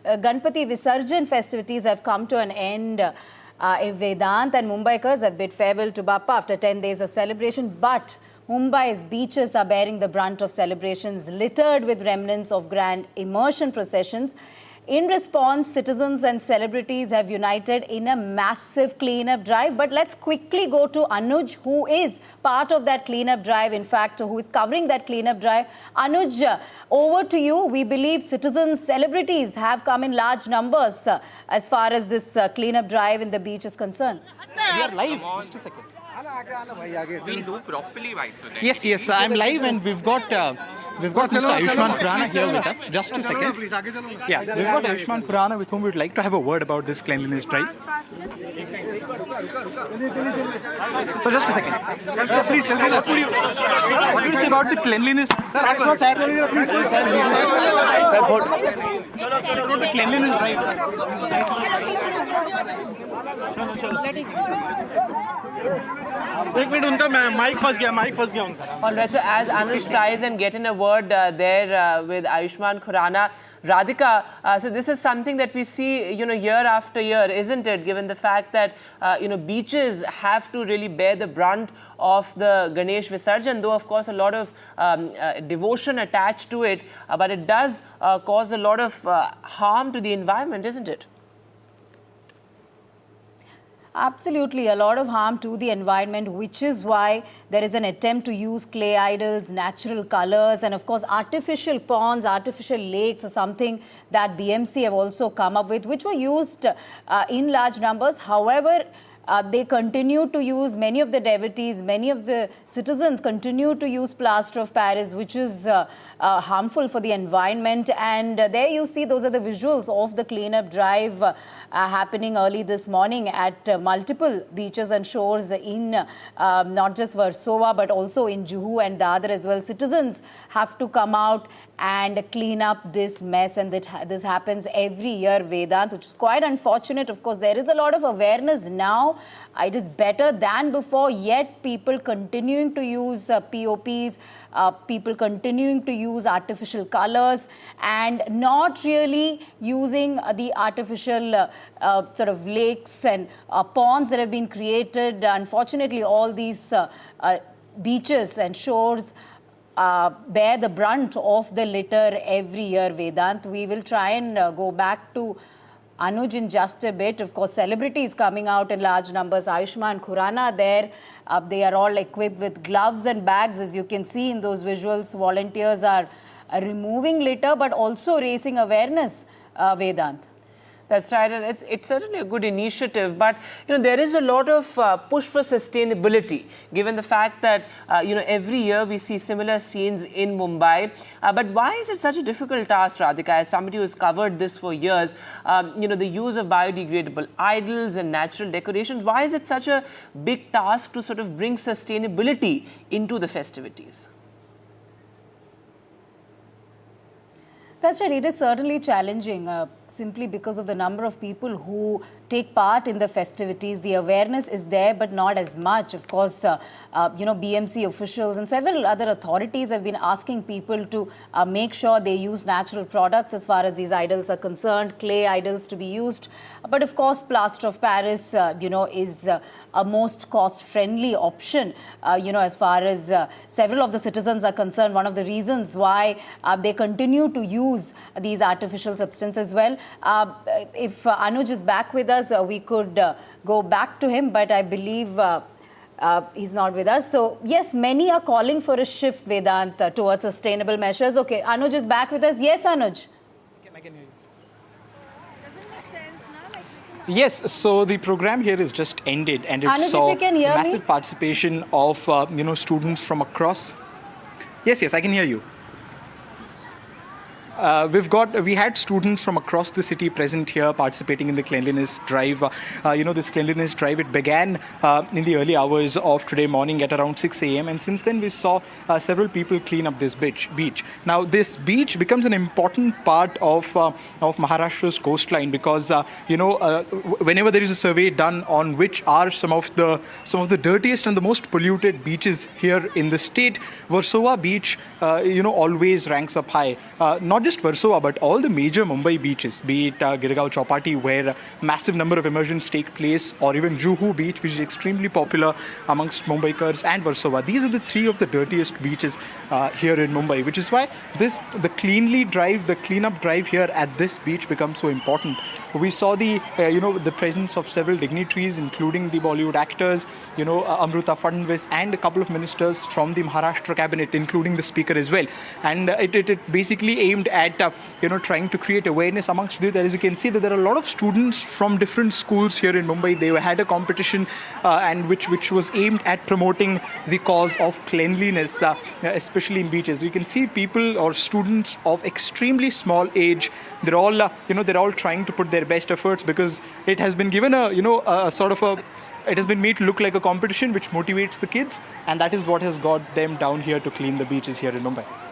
Ganpati Visarjan festivities have come to an end. Vedant and Mumbaikars have bid farewell to Bappa after 10 days of celebration. But Mumbai's beaches are bearing the brunt of celebrations, littered with remnants of grand immersion processions. In response, citizens and celebrities have united in a massive cleanup drive. But let's quickly go to Anuj, who is part of that cleanup drive, in fact, who is covering that cleanup drive. Anuj, over to you. We believe citizens, celebrities have come in large numbers as far as this cleanup drive in the beach is concerned. We are live. Just a second. We'll do properly, right? So Yes, I'm live, and we've got Mr. Ayushmann Khurrana here with us. Just a second. Yeah, we've got Ayushmann Khurrana with whom we'd like to have a word about this cleanliness drive. So just a second. Please tell me what do you say about the cleanliness? The cleanliness drive. एक minute उनका mic फंस गया उनका. All right, so as Anush tries and get in a word there with Ayushmann Khurrana, Radhika, so this is something that we see, year after year, isn't it? Given the fact that, beaches have to really bear the brunt of the Ganesh Visarjan, though of course a lot of devotion attached to it, but it does cause a lot of harm to the environment, isn't it? Absolutely, a lot of harm to the environment, which is why there is an attempt to use clay idols, natural colors, and of course artificial ponds, artificial lakes are something that BMC have also come up with, which were used in large numbers. However, they continue to use, many of the devotees, many of the citizens continue to use plaster of Paris, which is harmful for the environment. And there you see, those are the visuals of the cleanup drive happening early this morning at multiple beaches and shores in not just Versova, but also in Juhu and Dadar as well. Citizens have to come out and clean up this mess, and this happens every year, Vedant, which is quite unfortunate. Of course, there is a lot of awareness now. It is better than before, yet people continuing to use POPs, people continuing to use artificial colors and not really using the artificial sort of lakes and ponds that have been created. Unfortunately, all these beaches and shores bear the brunt of the litter every year, Vedant. We will try and go back to Anuj in just a bit. Of course, celebrities coming out in large numbers. Ayushmann Khurrana there. They are all equipped with gloves and bags. As you can see in those visuals, volunteers are removing litter but also raising awareness, Vedant. That's right, and it's certainly a good initiative, but there is a lot of push for sustainability, given the fact that every year we see similar scenes in Mumbai. But why is it such a difficult task, Radhika, as somebody who has covered this for years? The use of biodegradable idols and natural decorations. Why is it such a big task to sort of bring sustainability into the festivities? That's right. It is certainly challenging, simply because of the number of people who take part in the festivities. The awareness is there, but not as much. Of course, BMC officials and several other authorities have been asking people to make sure they use natural products as far as these idols are concerned, clay idols to be used. But of course, plaster of Paris, is a most cost-friendly option, as far as several of the citizens are concerned. One of the reasons why they continue to use these artificial substances as well. If Anuj is back with us, we could go back to him, but I believe he's not with us. So yes, many are calling for a shift, Vedant, towards sustainable measures. Okay, Anuj is back with us. Yes, Anuj. I can hear you. Yes, so the program here is just ended, and it Anuj, saw if you can hear massive me? participation of students from across. Yes, I can hear you. We had students from across the city present here participating in the cleanliness drive. This cleanliness drive, it began in the early hours of today morning at around 6 a.m. And since then we saw several people clean up this beach. Now this beach becomes an important part of Maharashtra's coastline because, whenever there is a survey done on which are some of the dirtiest and the most polluted beaches here in the state, Versova beach, always ranks up high. Not just Versova, but all the major Mumbai beaches, be it Girgaon Chowpatty, where a massive number of immersions take place, or even Juhu Beach, which is extremely popular amongst Mumbaikars, and Versova. These are the three of the dirtiest beaches here in Mumbai, which is why the cleanup drive here at this beach becomes so important. We saw the presence of several dignitaries, including the Bollywood actors, Amruta Fadnavis, and a couple of ministers from the Maharashtra cabinet, including the speaker as well. And it basically aimed at trying to create awareness amongst the. As you can see, that there are a lot of students from different schools here in Mumbai. They had a competition and which was aimed at promoting the cause of cleanliness, especially in beaches. You can see people or students of extremely small age. They're all trying to put their best efforts, because it has been given it has been made to look like a competition which motivates the kids, and that is what has got them down here to clean the beaches here in Mumbai.